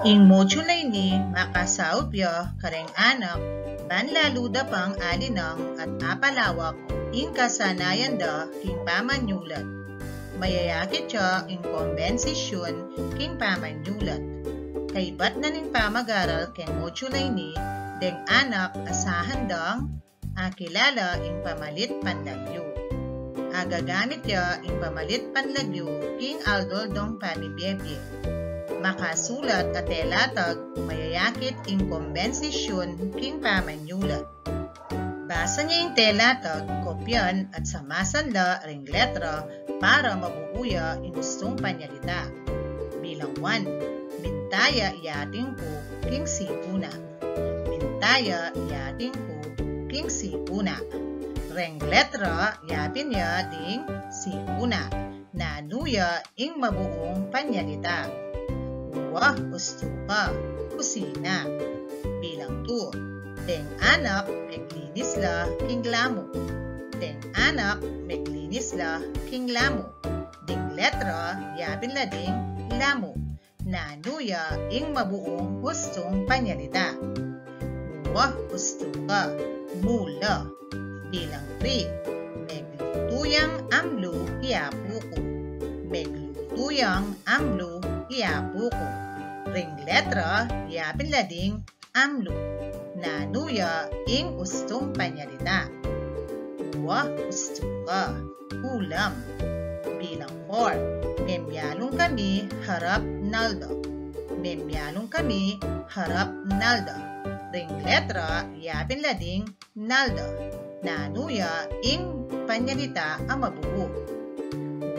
Ing modulay ni makasaupya kareng anak banlaluda pang alinang at apalawak ing kasanayan da king pamanyulat. Mayayakit siya ing kombensisyon king pamanyulat. Kaibat na ning pamagaral king modulay ni deng anak asahan dang akilala ing pamalit panlagyo. Agagamit ya ing pamalit panlagyo king aldol dong pamibiyebye. Makasulat at telatag mayayakit ing kombensisyon king pamanyulat. Basa niya ing telatag, kopyan at samasanla ring letra para mabuuya ing gustong panyalita. Bilang 1, mintaya iating ko king sipuna. Mintaya iating ko king sipuna. Reng letra yapin ya ding sipuna. Nanuya ing mabuong panyalita. Wah, gusto ka, kusina. Bilang 2, deng anak, meglinis la, king lamo. Deng anak, meglinis la, king lamo. Ding letra, yapin la ding lamo. Nanuya ing mabuong gustong panyalita. Wah, gusto ka, mula. Bilang 3, meglutuyang amlo, iapuko. Meglutuyang amlo, iapuko. Ring letra, yapin la ding amlo. Nanuya ing ustong panyalita. Wah, gusto ka, ulam. Bilang 4, memyalong kami harap nalda. Memyalong kami harap nalda. Ring letra, yapin la ding nalda. Nanuya ing panyalita ang mabuo.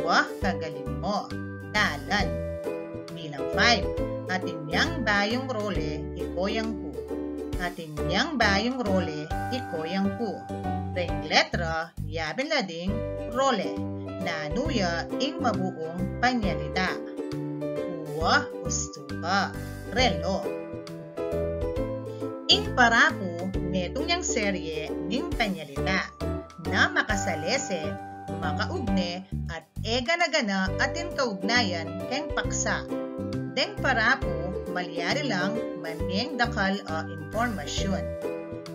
Wah, kagaling mo, dalan. Bilang 5, atin yang bayong role, ikoyang ko. Atin yang bayong role, ikoyang ko. Ring letra, yapin la ding role. Nanuya ing mabuong panyalita. Wah, gusto ka, relo. Ing parapo, metong yang serye ning panyalita na makasalese, makaugne at ega-nagana atin kaugnayan keng paksa. Deng parapo, malyari lang manmeng dakal o informasyon.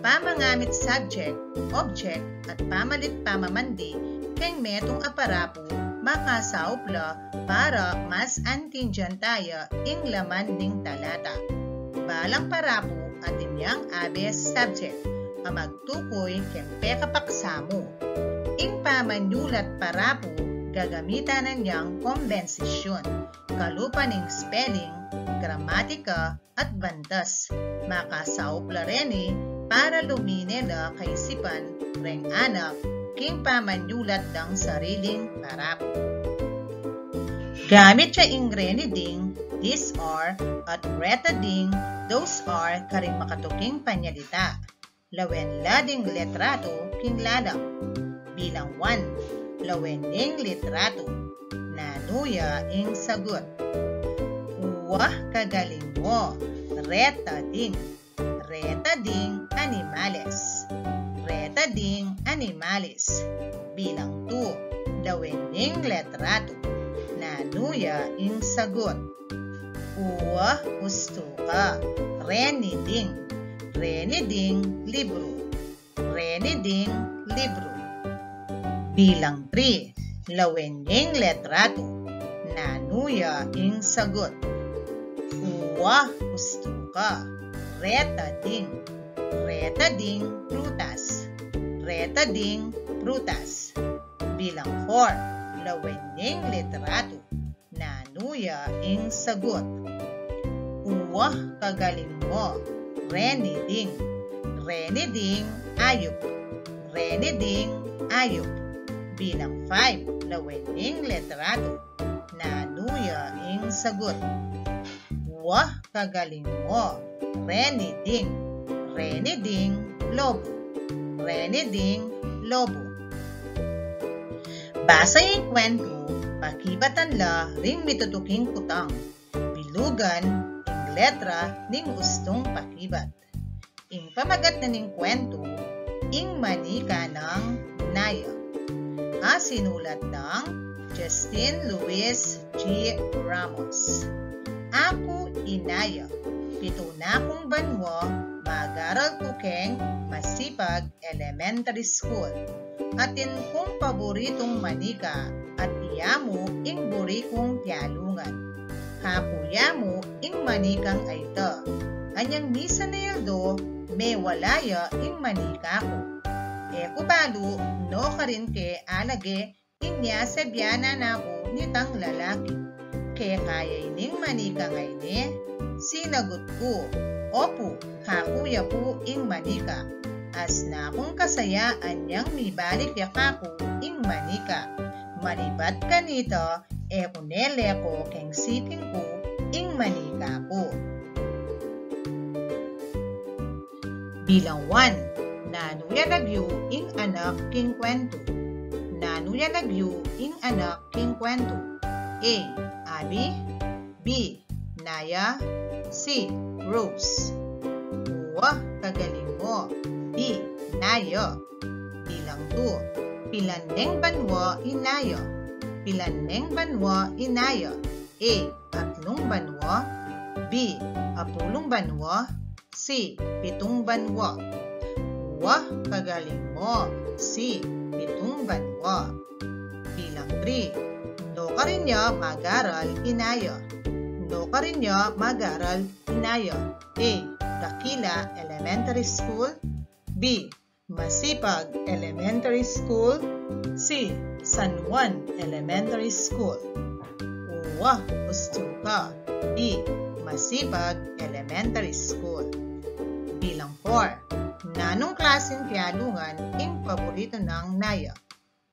Pamangamit subject, object at pamalit pamamandi keng metong aparapo makasaupla para mas antindiyan tayo ing laman ning talata. Balang parapo atin yang abes subject ang magtukoy ken pekapaksamo. Ing pamanyulat parapo gagamitan ng yang kombensisyon, kalupan ng spelling, gramatika at bandas. Makasaupla reni para luminela kaisipan reng anak king pamanyulat ng sariling parapo. Gamit siya ing reni ding, these are, at reta ding, those are karing makatuking panyalita. Lawen lading letrato king lalang. Bilang 1, lawen ing litrato. Nanuya ing sagot. Wah, kagaling mo, reta ding. Reta ding animales. Reta ding animales. Bilang 2, lawen ing letrato. Nanuya ing sagot. Uwah, gusto ka, reni ding. Reni ding libro. Reni ding libro. Bilang 3, lawen ing letrato. Nanuya ing sagot. Uwah, gusto ka, reta ding. Reta ding prutas. Reta ding prutas. Bilang 4, lawen ing letrato. Nanuya ing sagot. Uwah, kagaling mo, reni ding. Reni ding ayup. Reni ding ayup. Bilang 5, lawen ing letrato. Nanuya ing sagot. Wah, kagaling mo, reni ding. Reni ding lobo. Reni ding lobo. Basa yung kwento, pakibatan la ring mitutuking kutang. Bilugan ing letra ning gustong pakibat. Ing pamagat na ning kwento, ing manika ng Naya. Sinulat ng Justin Luis G. Ramos. Ako inaya. 7 na kong banwa, mag-aral ko keng masipag elementary school. Atin kong paboritong manika at iyamo ing buri kong pialungan. Kakuya mo ing manikang ayta. Anyang misa na yaldo, may walaya ing manika ko. Eko balo, no karin ke alage, inya sabyana na ko nitang lalaki. Kaya kaya ining manika ngay ni, sinagot ko, opo, kakuya po ing manika. As na kung kasaya anyang mibalik yakako ing manika. Manibat kanito, eko nele ko keng siting ko ing manika ko. Bilang 1, nanuya nagyo ing anak king kwento. Nanuya nagyo ing anak king kwento. A. Abby. B. Naya. C. Rose. Kagaling mo. B. Naya. Bilang 2, pilaneng banwa inaya. Pilaneng banwa inaya. A. 3 banwa. B. 10 banwa. C. 7 banwa. Kagaling mo. C. 7 banwa. Bilang 3, no ka rin niya mag-aral inaya. No ka rin niya mag-aral inaya. A. Dakila Elementary School. B. Masipag Elementary School. C. San Juan Elementary School. Gusto ka. B. Masipag Elementary School. Bilang 4, nanong klaseng pialungan ing paborito ng Naya?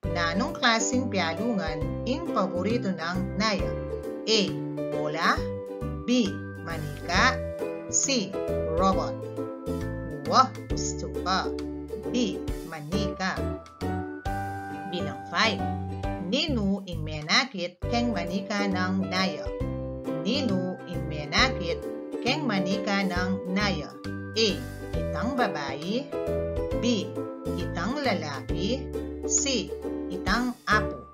Nanong klaseng pialungan ing paborito ng Naya? A. Bola. B. Manika. C. Robot. Gusto ka. B. Manika. Bilang 5, nino ing menakit keng manika ng Naya? Nino ing menakit keng manika ng Naya? A. Itang babae. B. Itang lalaki. C. Itang apo.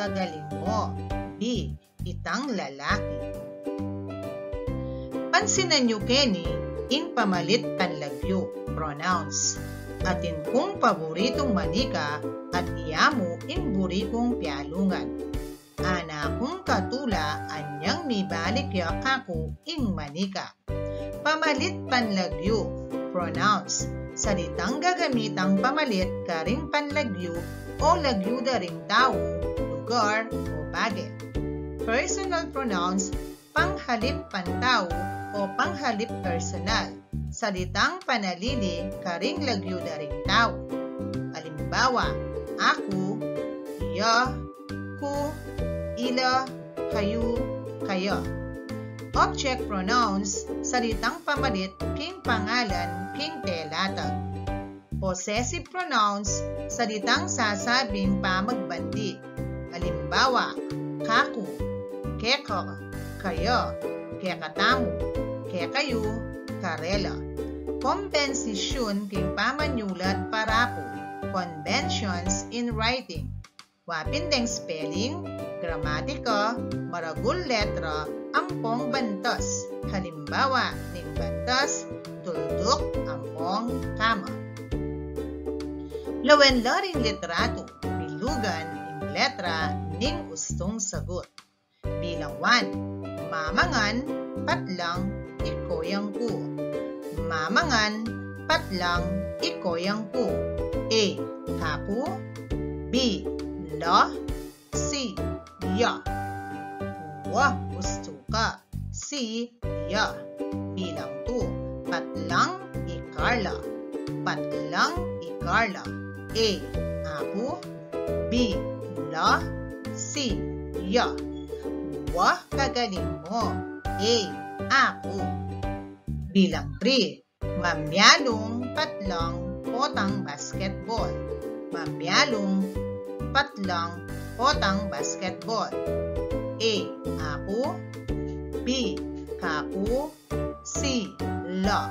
Kagaling mo. B. Itang lalaki. Pansinan nyo Kenny, ing pamalit panlagyo, pronouns. Atin kong paboritong manika at iyamo ing buri kong pialungan. Ana kong katula anyang mibalik yakako ing manika. Pamalit panlagyo, pronouns. Salitang gagamitang pamalit karing panlagyo o lagyo daring tao, lugar o bagay. Personal pronouns, panghalip pantao o panghalip personal. Salitang panalili karing lagyo daring tao. Halimbawa, ako, iya, ko, ila, kayo, kaya. Object pronouns, salitang pamalit king pangalan king telatag. Possessive pronouns, salitang sasabing pamagbandi. Halimbawa, kaku, keka, kaya, kekatamu, kekayo, karela. Kompensisyon king pamanyulat parapo. Conventions in writing. Wapindeng spelling, gramatika, maragul letra, ampong bantas. Halimbawa, ning bantas, tuldok, ampong, kama. Lawen-laring litrato, bilugan, ing letra, ning ustong sagot. Bilang 1, mamangan, patlang, ikoyang ko. Mamangan, patlang, ikoyang ko. A. Kaku. B. La. C. Ya. Gusto ka. C. Ya. Bilang 2, patlang, ikarla. Patlang, ikarla. A. Ako. B. La. C. Ya. Kagaling mo. A. Ako. Bilang 3, mamyalong, patlang, potang basketball. Mamyalong, patlang, potang basketball. A. Ako. B. Kaku. C. La.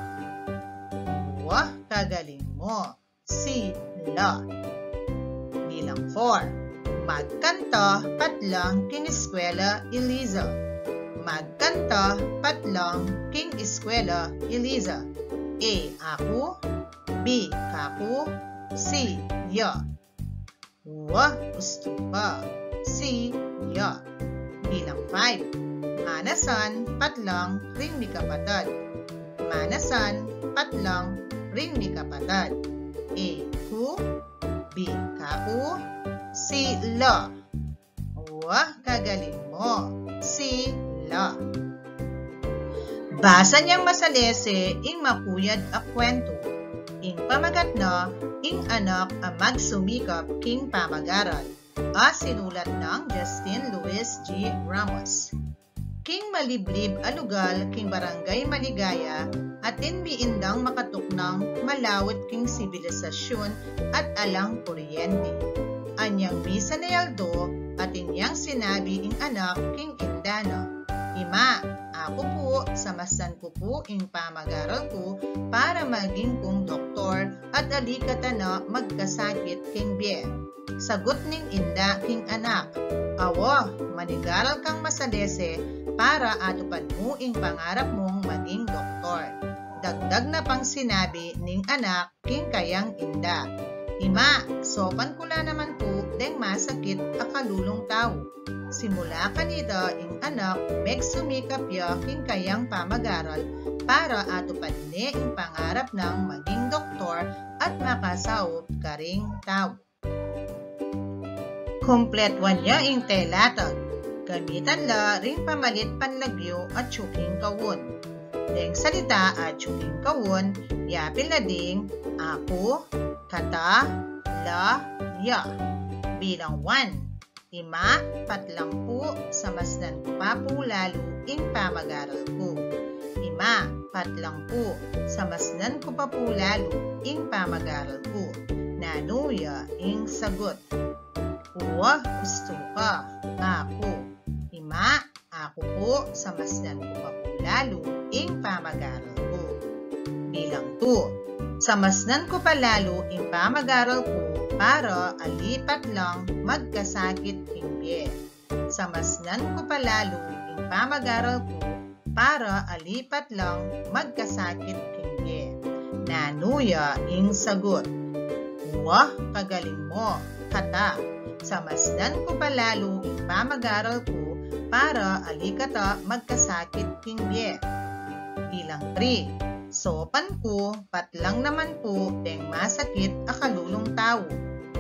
Kagaling mo. C. La. Bilang 4, magkanta patlang kiniskwela Eliza. Kanta patlang king eskwela Eliza. A. Ako. B. Kaku. C. Ya. Wa gusto ka. C. Ya. Bilang 5. Manasan patlang ring mi kapatid. Manasan patlang ring mi kapatid. A. Ku. B. Kaku. C. La. Wa kagaling mo. C. La. Basa niyang masalese ing makuyad a kwento. Ing pamagat na, ing anak a magsumikap king pamagaral. A sinulat ng Justin Luis G. Ramos. King maliblib a lugar king barangay Maligaya at inmiindang makatuknang malawit king sibilisasyon at alang kuryente. Anyang misa na yaldo at inyang sinabi ing anak king indana. Ima, ako po, samasan ko po ing pamagaral ko para maging kong doktor at alikata na magkasakit king biye. Sagot ning inda king anak, awa, manigaral kang masalese para atupad mo ing pangarap mong maging doktor. Dagdag na pang sinabi ning anak king kayang inda. Ima, sopan ko la naman po deng masakit a kalulong tao. Simula kanita ing anak megsumikap ya king kayang pamagaral para atupad ne ing pangarap ng maging doktor at makasawop karing tao. Kompletwan niya ing telatag. Gamitan la ring pamalit panlagyo at tsuking kawon. Deng salita at tsuking kawon, yapil na ding ako, kata, la, ya. Bilang 1. Ima, patlang po, samasdan ko pa po lalo ing pamagaral ko. Ima, patlang po, samasdan ko pa po lalo ing pamagaral ko. Nanuya ing sagot. Uwa, gusto ka. Ako. Ima, ako po, samasdan ko pa po lalo ing pamagaral ko. Bilang 2. Samasdan ko pa lalo ing pamagaral ko para alipat lang magkasakit hingge. Samasdan ko pa lalo ing pamagaral ko para alipat lang magkasakit hingge. Nanuya ing sagot. Wah, kagaling mo, kata. Samasdan ko pa lalo ing pamagaral ko para alikata magkasakit hingge. Bilang 3. Sopan ko, patlang naman po, deng masakit a kalulong tao.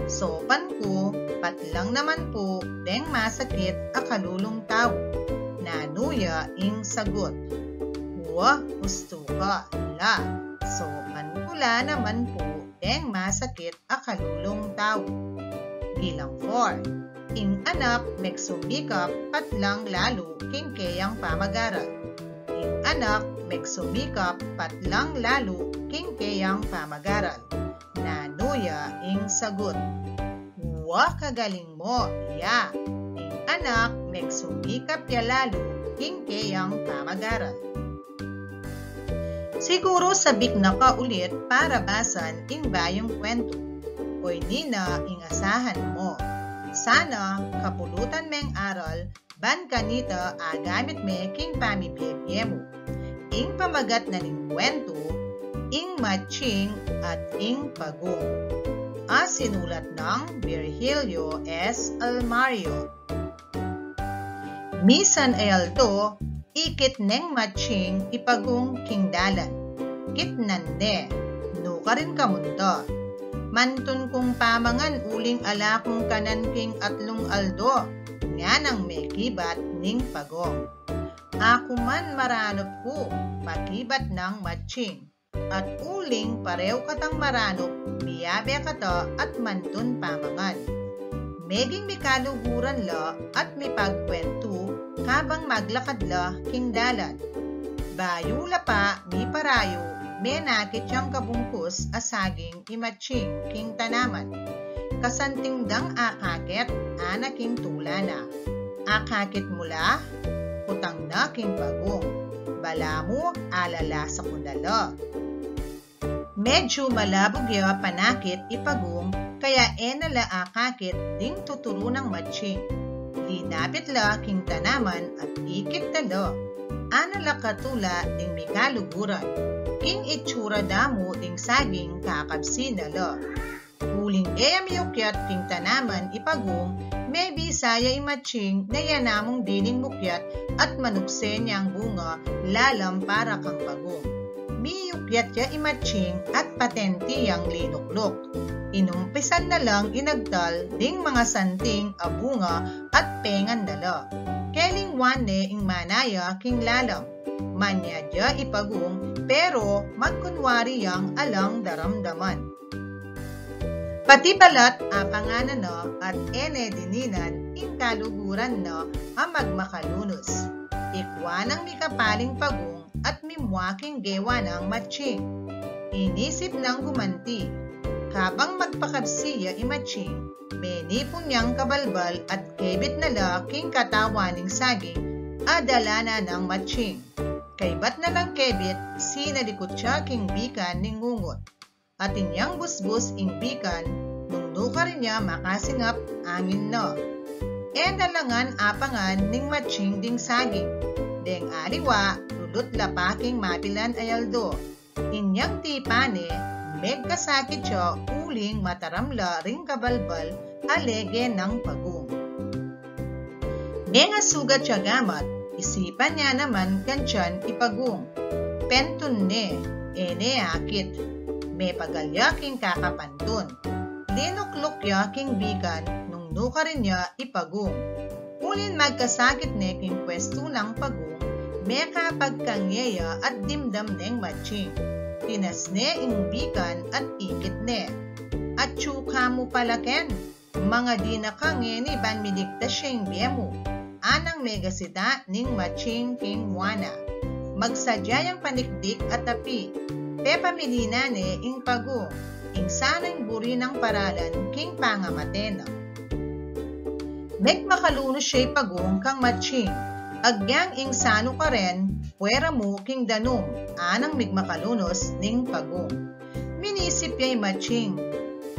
Sopan ko, patlang naman po, deng masakit a kalulong tao. Nanuya ing sagot. Uwa, gusto ka, la. Sopan ko la naman po, deng masakit a kalulong tao. Bilang 4. Ing anak megsumikap patlang lalo king kayang pamagaral. Ing anak megsumikap patlang lalo king kayang pamagaral. Nanuya ing sagot. Uwa kagaling mo, ya. Ing anak megsumikap ya lalo king kayang pamagaral. Siguro sabik na ka ulit para basan ing bayong kwento. Oy nina ing asahan mo. Sana kapulutan meng aral ban kanita agamit me king pamibiyebye mo. Ing pamagat na ning kwento, ing matching at ing pagong. A sinulat ng Virgilio S. Almario. Misan ayaldo, ikit neng matching ipagong king dalan. Kitnande, nuka rin kamunta. Mantun kong pamangan uling ala kong kanan king atlong aldo, nga nang may kibat ning pagong. Ako man maranop ko, pakibat ng matching, at uling parew katang maranop, biyabe kata at mantun pamangan. Meging mikaluguran la at mipagkwento, habang maglakad la king dalan. Bayo la pa, mi parayo, menakit siyang kabungkus asaging imatching king tanaman. Kasantingdang akakit, anaking tulana. Akakit mula, utang na king bagong. Bala mo, alala sa kundala. Medyo malabog ya panakit ipagong, kaya enala akakit ding tuturo ng matching. Linapit la king tanaman at ikit talo. anala katula ding mikaluguran, king itsura damo ding saging kakabsinalo. Uling miyukyat king tanaman ipagong, may bisaya imatching na yanamong dining mukyat at manukse niyang bunga lalam para kang pagong. Miyukyat ya imatching at patenti yang linuklok. Inumpisan na lang inagdal ding mga santing abunga at pengan dala. Keling wane ing manaya king lalam. Manya dya ipagong pero magkunwari yang alang daramdaman. Pati balat apanganan no at dininan ing kaluguran no ang magmakalunos. Ikwanang mikapaling pagong at mimwaking gewa ng matching. Inisip ng gumanti. Kabang magpakabsiya imatching, menipong niyang kabalbal at kebit na laking katawaning saging, adala na ng matching. Kaibat na lang kebit, sinalikot siya king bikan ning ngungot. At inyang busbus ing bikan, nung nuka rin niya makasingap angin no. Nalangan apangan ning matching ding saging. Deng aliwa, lulot lapaking mapilan ayaldo. Inyang tipane, meg kasakit siya uling mataramla ring kabalbal alege ng pagong. Nga sugat siya gamat, isipan niya naman kansyan ipagong. Pentun ne, akit, may pagalyaking kakapantun. Linuklok ya king bikan, nung nuka rin niya ipagong. Ulin magkasakit ne king pwesto ng pagong, may kapagkangyeya at dimdam neng matching. Tinasne ing bikan at ikit ne. At tsuka mo palaken, mga di nakange ni ban miligtas siyang biyemo. Anang megasita ning matching king wana. Magsadya yung panikdik at tapi. Pepa milina ne ing pago. Ing sanang buri ng paralan king pangamatena. Meg makalunos siya'y pagong kang matching. Agyang ing sano ka rin, puwera mo king danum, anang migmakalunos ning pagong. Minisip ya'y matching,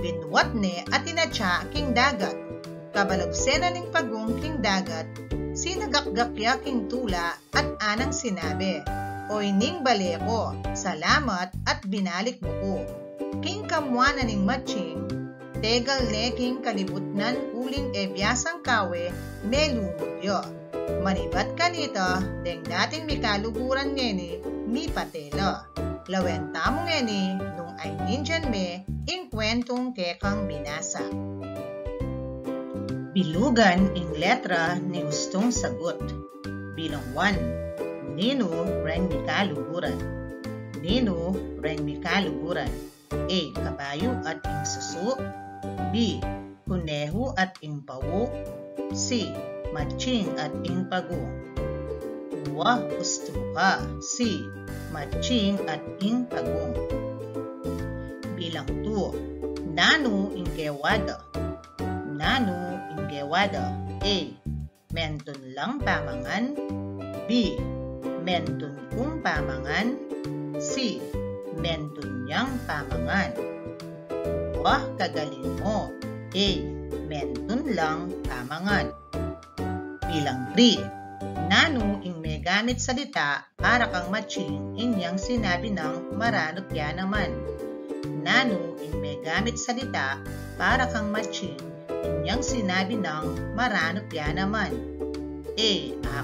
binwat ne at inatsa king dagat. Kabalagsena ning pagong king dagat, sinagakgakya king tula at anang sinabi, Oy ning baleko, salamat at binalik mo ko. King kamwana ning matching, tegal ne king kalibutnan uling biyasang kawe, melumudyo. Manibat kanita, deng dating mikaluguran ngeni, mi patela. Lawenta mo ngeni, nung ay ninjan me, ing kwentong kekang binasa. Bilugan ing letra ni gustong sagot. Bilang 1. Nino reng mikaluguran. Nino reng mikaluguran. A. Kabayo at ing suso. B. Kuneho at ing pawo. C. Matching at ing pagong. Wa gusto ka. C. Matching at ing pagong. Bilang 2. Nano ing gewada. Nano ing gewada. A. Mentun lang pamangan. B. Mentun kung pamangan. C. Mentun yang pamangan. Wa kagaling mo. A. Mentun lang pamangan. Bilang 3. Nano ing may gamit salita para kang matching inyang sinabi ng maranot ya naman. Nano ing may gamit salita para kang matching inyang sinabi ng maranot ya naman. A.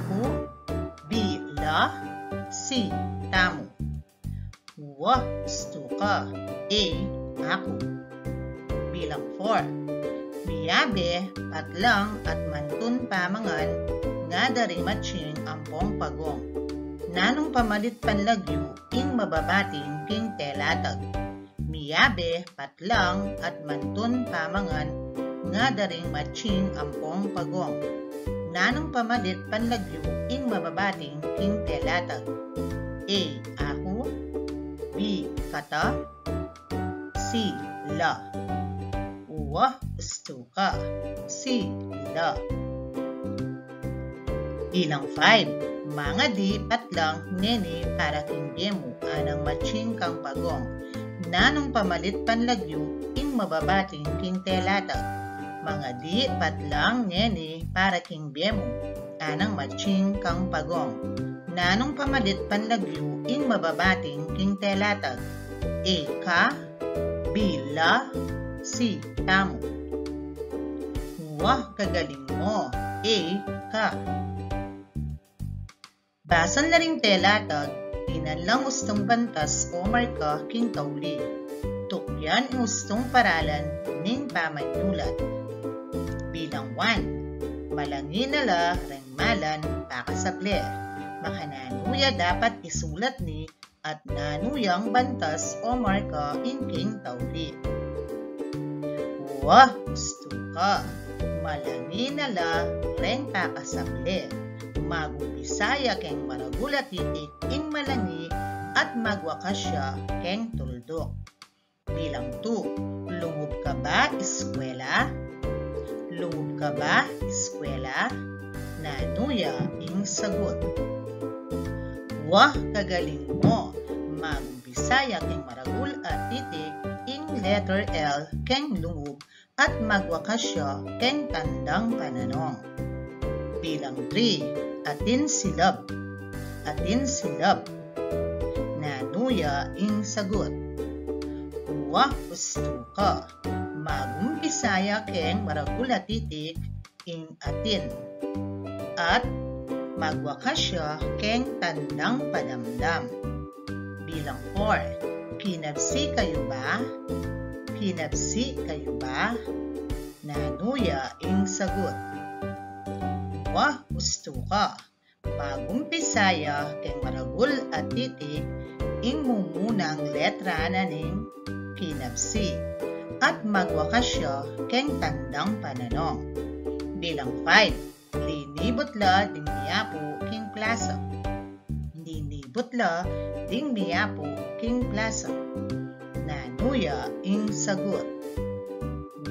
Ako. B. La. C. Tamo. Wa gusto ka. A. Ako. Bilang 4. Biyabe, patlang at mantun pamangan, nga dari matching ampong pagong. Nanong pamalit panlagyo, ing mababating king telatag. Miyabe, patlang at mantun pamangan, nga daring matching ampong pagong. Nanong pamalit panlagyo, ing mababating king telatag. A. Ako. B. Kata. C. La. Wa gusto ka. C. La. Bilang 5. Mga di patlang nene para king mo anang matching kang pagong. Nanong pamalit panlagyo ing mababating king telatag. Mga di patlang nene para king mo anang matching kang pagong. nanong pamalit panlagyo ing mababating king telatag. A. Ka, B. La, C. Tamo. Wah, kagaling mo. A. Ka. Basan na ring telatag, inanlang ustong bantas o marka king tauli. Tukyan ang ustong paralan ning pamanyulat. Bilang 1. Malangin nala rengmalan pakasable. Makananuya dapat isulat ni at nanuyang bantas o marka ing king tauli. Wah, gusto ka. Malangin nala reng pakasable. Magumpisaya keng maragula titik ing malangi at magwakasya keng tuldok. Bilang 2. Lungub ka ba, eskwela? Lungub ka ba, eskwela? Nanuya ing sagot. Wah, kagaling mo. Magumpisaya keng maragul at titik ing letter L keng lungub at magwakasya keng tandang pananong. Bilang 3. Atin silab. Atin silab. Nanuya ing sagot. Wah, gusto ka. Magumpisaya keng maragula titik ing atin. At magwakasya keng tandang padamdam. Bilang 4. Kinabsi kayo ba? Kinabsi kayo ba? Nanuya ing sagot. Wah, gusto ka. Magumpisaya keng maragul at titik ing mumunang letra na ning kinabsi at magwakasya keng tandang pananong. Bilang 5. Linibot la ding miyapo king plaza. Linibot la ding miyapo king plaza. Nanuya ing sagot.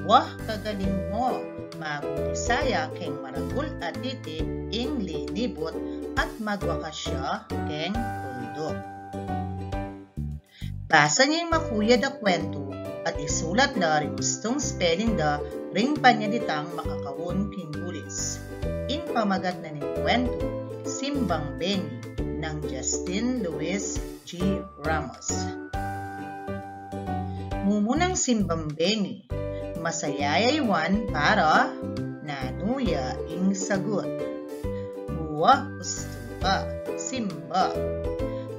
Wah, kagaling mo. Magumpisaya keng maragul at titik ing linibot at magwakasya keng tuldok. Basa niya yung makuyad na kwento at isulat na rin gustong spelling da ring panyaditang makakawon king bulis. In pamagat na ning kwento, Simbang Bengi ng Justin Luis G. Ramos. Mumunang Simbang Bengi, masayayaywan para nanuya ing sagot. Wah, gusto ka. Simba.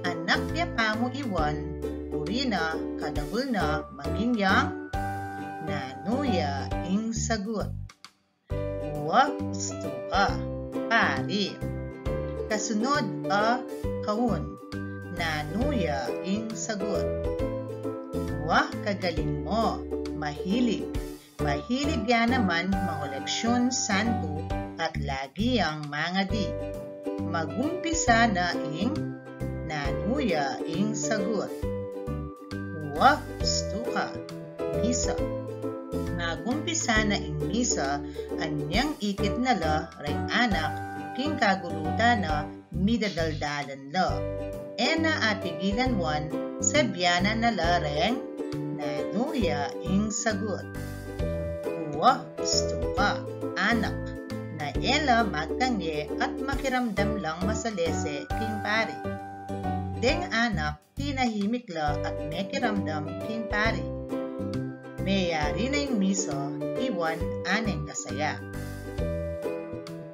Anak niya pa mo iwan, puri na, kadagul na, manginyang, nanuya ing sagot. Wah, gusto ka. Pari. Kasunod a kawun, nanuya ing sagot. Wah, kagaling mo. Mahilig. Mahilig yan naman mangoleksyon santo at lagi ang mga di. Magumpisa na ing nanuya ing sagot. Wah, gusto ka. Misa. Magumpisa na ing misa anyang ikit na la reng anak king kagulutan na midadaldalan la. Ena atigilan wan sebyanan na la reng nanuya ing sagot. Wah, gusto ka. Anak. Na ela magtangye at makiramdam lang masalese king pari. Deng anak, tinahimik la at mekiramdam king pari. Mayari na yung miso, iwan aneng kasaya.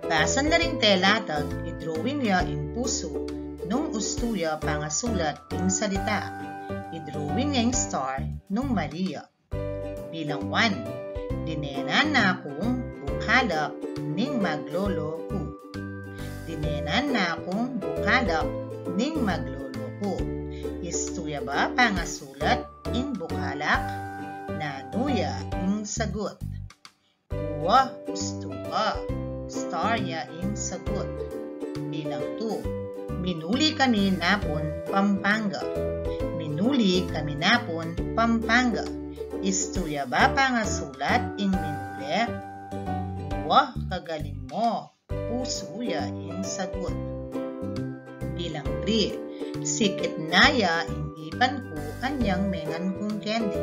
Basan na ring telatag, idrawing ya in puso, nung ustuya pangasulat ing salita. Idrawing yung star nung Maria. Bilang 1. Dinenan na akong bukhalak ning maglolo ko. Dinenan na akong bukhalak ning maglolo ko. Istuya ba pangasulat ing bukhalak? Nanuya ing sagot. Wah, gusto ka. Star ya ing sagot. Bilang 2. Minuli kami napon Pampanga. Minuli kami napon Pampanga. Istuya ba pangasulat ing minuli? Wah, kagaling mo. Puso ya ing sagot. Bilang 3. Sikit naya ing ipan ko anyang mengan kong kendi.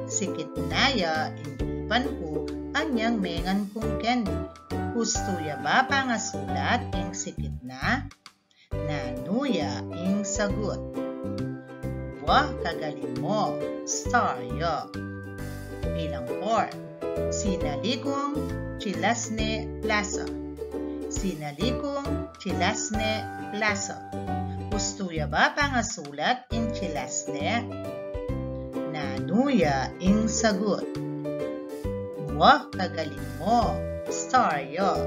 Sikit naya ing ipan ko anyang mengan kong kendi. Gusto ya ba pangasulat ing sikit na? Nanuya ing sagot. Wah, kagaling mo, star yo. Bilang 4. Sinalikong chilasne plaza. Sinalikong chilasne plaza. Gustuya ba pangasulat in chilasne? Nanuya ing sagot. Wah, kagaling mo, star yo.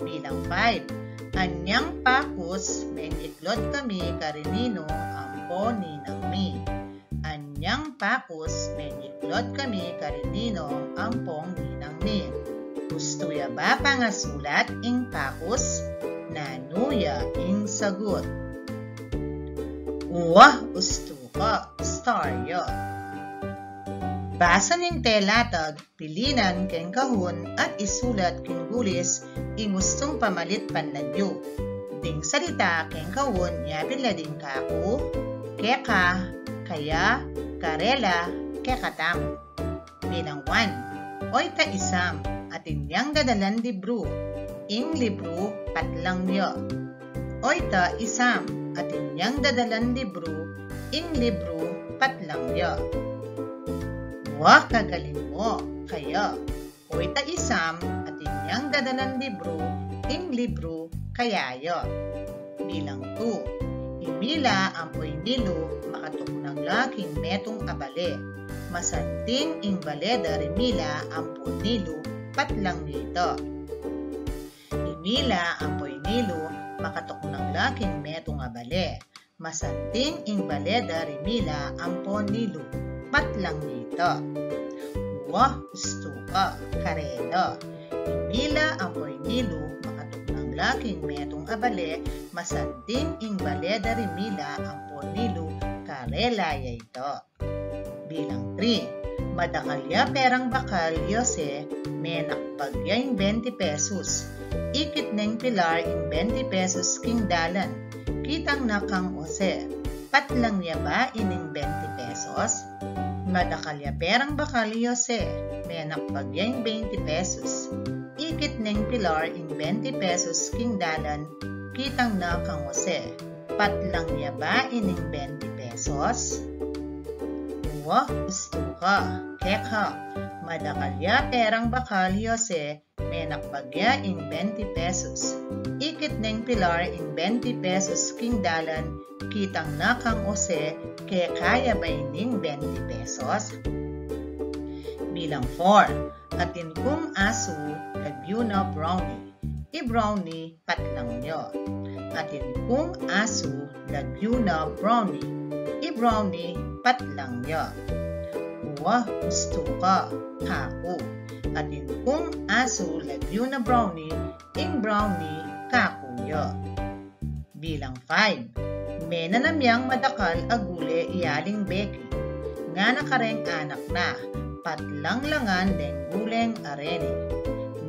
Bilang 5. Anyang pakus, meniklod kami karinino ampo ninang mi. Anyang pakus, meniklod kami karinino ampong ninang mi. Gustuya ba pangasulat ing pakus? Nanuya ing sagot. Wah, gusto ka, star yo. Basa ning telatag, pilinan ken kahon at isulat ken gulis ing gustong pamalit panladyo. Ding salita ken kahon yapila ding kaku, keka, kaya, karela, kekatamo. Bilang 1. Oy ta isam, atin yang dadalan libro. Ing libro patlang yo. Oy ta isam, atin yang dadalan libro. Ing libro patlang yo. Wah, kagaling mo, kaya. Oy ta isam, atin yang dadalan libro, ing libro, kayayo. Bilang 2. Imila ampoy nilo, makatuknang laking metong abale. Masanting ing baleda rimila ampoy nilo, patlang nito. Imila ampoy nilo, makatuknang laking metong abale. Masanting ing baleda rimila ampoy nilo, patlang nito. Wah, gusto ka, karelo. Imila ampoy nilo, makatuknang laking metong abale, masanting ing baleda rimila ampoy nilo, karela ito. Bilang 3. Madakalya perang bakal yose, menakpagya ing 20 pesos. Ikit neng pilar ing 20 pesos king dalan. Kitang nakang ose. Patlang niya ba ining 20 pesos? Madakalya perang bakal yose, menakpagya ing 20 pesos. Ikit neng pilar ing 20 pesos king dalan. Kitang nakang ose. Patlang niya ba ining 20 pesos? Wah, gusto ka, keka. Madakalya perang bakal yose, menakpagya ing 20 pesos. Ikit neng pilar ing 20 pesos king dalan, kitang nakang ose, kaya kaya ba ining 20 pesos? Bilang 4. Atin kong aso, lagyo na brownie. I-brownie, patlang nyo. Atin kong aso, lagyo na brownie. I-brownie, patlang nyo. Wah, gusto ka, kako. Atin kong aso, lagyo na brownie, ing brownie, kakuyo. Bilang 5. Menanamyang madakal agule iyaling beki. Nga nakareng anak na, patlang langan deng guleng arene.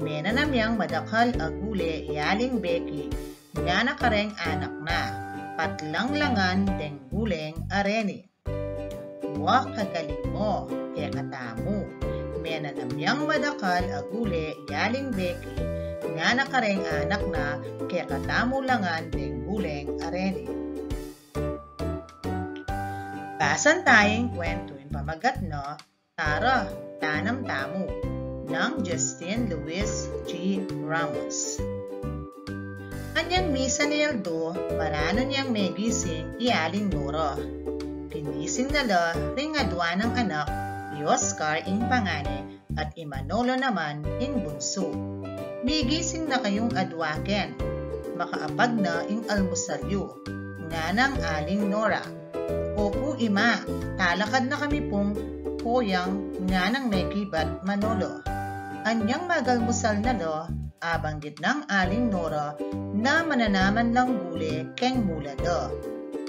Menanamyang madakal agule iyaling beki. Nga nakareng anak na, patlang langan deng guleng arene. Wah, kagaling mo, kaya katamu. Menanamyang madakal agule iyaling beki. Nga nakareng anak na, kaya katamu langan deng guleng arene. Basan tayong kwento yung pamagat no, Tara, Tanam Tamu, ng Justin Luis G. Ramos. Anyang misa ni Aldo, marano niyang may gising iyaling Nora. Pinising nala ring adwa ng anak, Oscar ing pangane at Imanolo naman ing bunso. Bigising na kayong adwaken, makaapag na ing almusalyo, nga ng aling Nora. Opo ima, talakad na kami pong koyang nga ng may kibat Manolo. Anyang magalmusal na lo, abanggit ng aling Nora na mananaman lang gule keng mula do.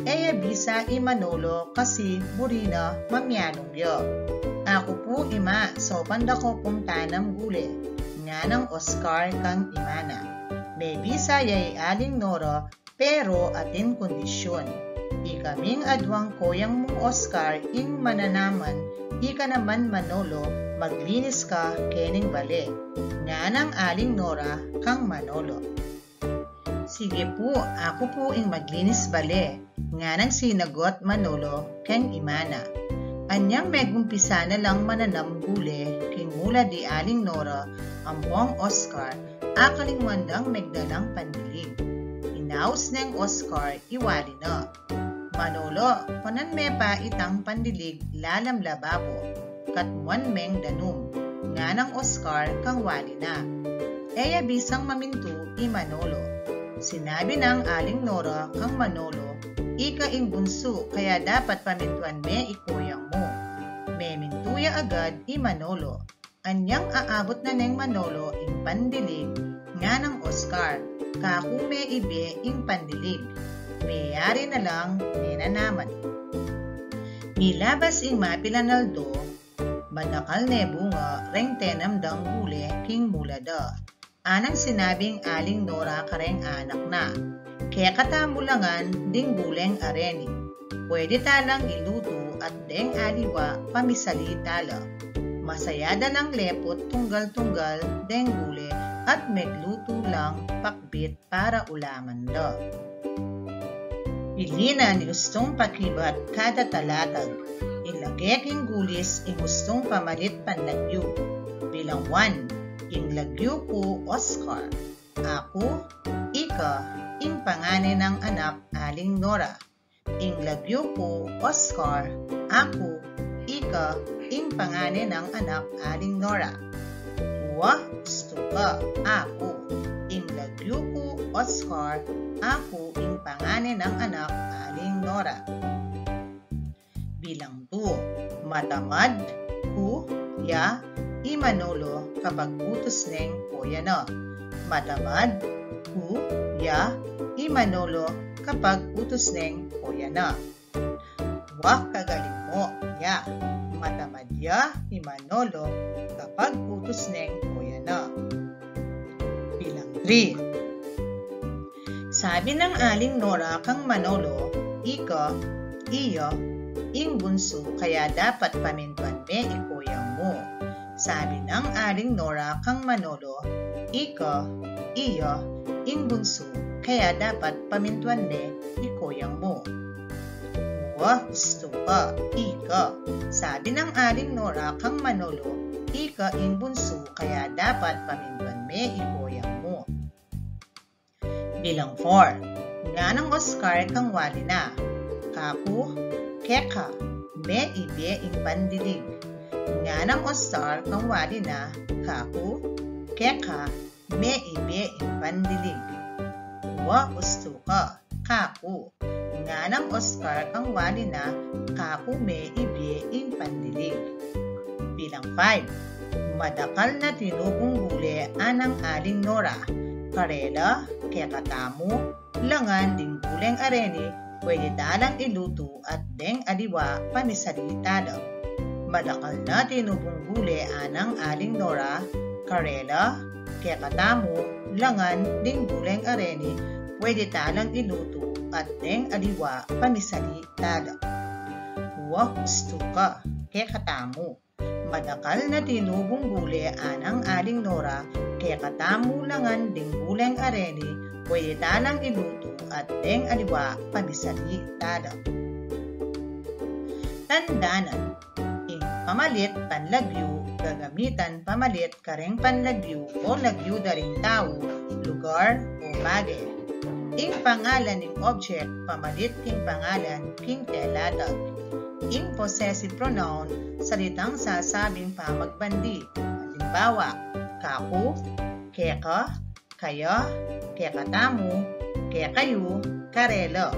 Eya bisa Manolo kasi burina mamyanong yo. Ako po ima, so panda ko pong tanam gule, nga ng Oscar kang imana. May bisa yay aling Nora pero atin kondisyon. Ikaming adwang koyang mong Oscar ing mananaman, ika naman Manolo, maglinis ka kening bale. Nga ng aling Nora kang Manolo. Sige po, ako po ing maglinis bale, nga nang sinagot Manolo ken Imana. Anyang megumpisa na lang mananam gule, king mula di Aling Nora, ampong Oscar, akalingwandang megdalang pandilig. Inaus ng Oscar, iwali na. Manolo, panan me pa itang pandilig lalam lababo, katmuan meng danum, nga ng Oscar kang wali na. Eya bisang mamintu i Manolo. Sinabi ng Aling Nora kang Manolo, ika ing bunso kaya dapat pamintuan me ikuyang mo. Me mintuya agad i Manolo. Anyang aabot na neng Manolo ing pandilig nga ng Oscar, kaku me ibe ing pandilig. Mayari na lang nenanaman. Milabas ing mapilanaldo, madakal ne bunga reng tenam dang gule king mulada. Anang sinabing Aling Nora kareng anak na, kaya katamulangan ding guleng areni. Pwede talang iluto at deng aliwa pamisali tala. Masayada ng lepot tunggal-tunggal deng gule at megluto lang pakbit para ulaman da. Ilina ni gustong pakibat kada talatag. Ilagek ing gulis ing gustong pamalit panlagyo. Bilang 1. Ing lagyo ko Oscar. Ako, ika, ing pangane ng anak Aling Nora. Ing lagyo ko Oscar. Ako, ika, ing pangane ng anak Aling Nora. Uwa, gusto ka, ako. Ing lagyo ko Oscar. Ako, ing pangane ng anak Aling Nora. Bilang 2. Matamad, ku, ya, i Manolo kapag utos neng kuya na. Matamad, ku, ya, i Manolo kapag utos neng kuya na. Wak kagaling mo, ya. Matamad ya, i Manolo kapag utos neng kuya na. Bilang 3. Sabi ng Aling Nora kang Manolo, ika, iyo, ing bunso kaya dapat pamintuan me ikuyang mo. Sabi ng Aling Nora kang Manolo, ika, iyo, ing bunso kaya dapat pamintuan me ikuyang mo. Uwa, gusto ka, ika. Sabi ng Aling Nora kang Manolo, ika ing bunso kaya dapat pamintuan me ikuyang mo. Bilang 4. Nga ng Oscar kang wali na. Kaku, keka, me ibe ing pandilig. Nga ng Oscar kang wali na. Kaku, keka, me ibe ing pandilig. Uwa, gusto ka, kaku. Nga ng Oscar kang wali na. Kaku, me ibe ing pandilig. Bilang 5. Madakal na tinubong gule anang Aling Nora. Karela, kaya katamu, langan ding guleng areni, pwede dalang iluto at deng aliwa pamisalitada. Madakal na tinubong gule anang Aling Nora, karela, kaya katamu, langan ding guleng areni, pwede dalang iluto at deng aliwa pamisalitada. Huwag gusto ka, kaya katamu. Madakal na tinubong gule anang Aling Nora, kaya katamulangan ding guleng areni, pwede talang iluto at deng aliwa pamisali tada. Tandanan, ing pamalit panlagyo, gagamitan pamalit kareng panlagyo o lagyo daring tao, lugar o bagay. Ing pangalan ning object, pamalit king pangalan king telatag. Ing possessive pronoun, salitang sasabing pamagbandi. Halimbawa, kaku, keka, kaya, kekatamu, kekayu, karelo.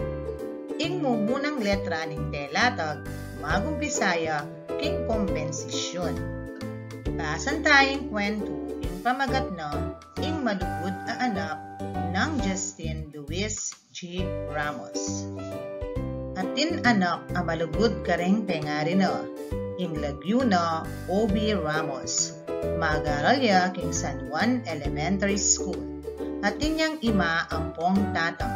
Ing mumunang letra ning telatag, magumpisaya, king kompensisyon. Basan tayong kwento, ing pamagat na, ing malugod a anak ng Justin Luis G. Ramos. Atin anak a malugod kareng pengari na, ing lagyo na O.B. Ramos. Mag-aral king San Juan Elementary School. Atin yang ima ampong tatang.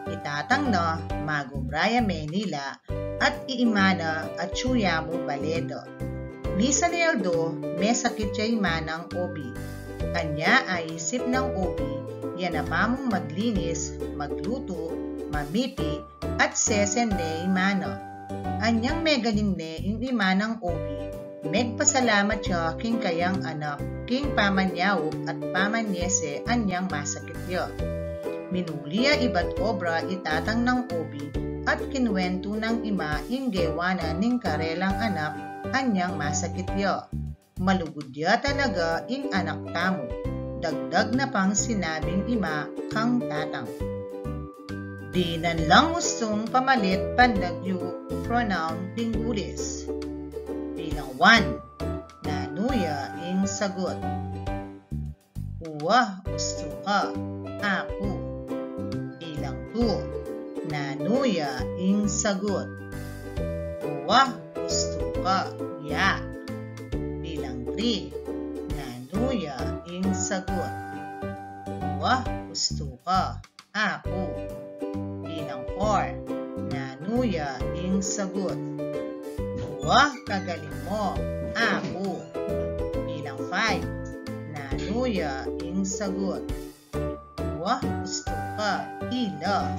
Itatang na magubraya Manila at iimana at Chuyamo Baledo. Misa Lealdo may sakit siya imanang O.B. Kanya ay isip ng O.B. yan na pamong maglinis, magluto, mamipi, at sesende mano. Anyang megalingne ing imanang obi, megpasalamat siya king kayang anak, king pamanyawop at pamanyese anyang masakit yo. Minulia iba't obra itatang ng obi at kinwento ng ima ing gewana ning karelang anak anyang masakit yo. Malugod ya talaga ing anak tamo, dagdag na pang sinabing ima kang tatang. Di nan lang gustong pamalit pandagyo pronoun pingulis. Bilang 1, nanuya ing sagot. Uwah gusto ka, ako. Bilang 2, nanuya ing sagot. Uwah gusto ka, yak. Bilang 3, nanuya ing sagot. Uwah gusto ka, ako. Bilang 4, nanuya ing sagot. Uwah kagaling mo, ako. Bilang 5, nanuya ing sagot. Uwah gusto ka, ila.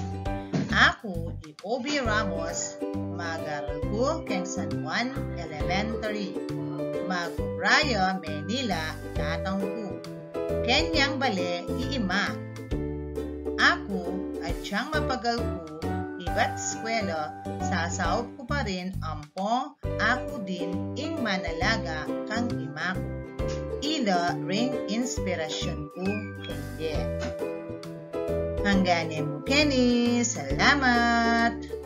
Ako, Obi Ramos, mag-aral ko keng San Juan Elementary. Mag-Braya, Manila, tatang ko. Kenyang bale, iima. Ako, at siyang mapagal ko, iba't eskwela, sasaop ko pa rin ampo, ako din ing manalaga kang ima ko. Ila ring inspirasyon ko kende. Hangganin mo, Kenny. Salamat!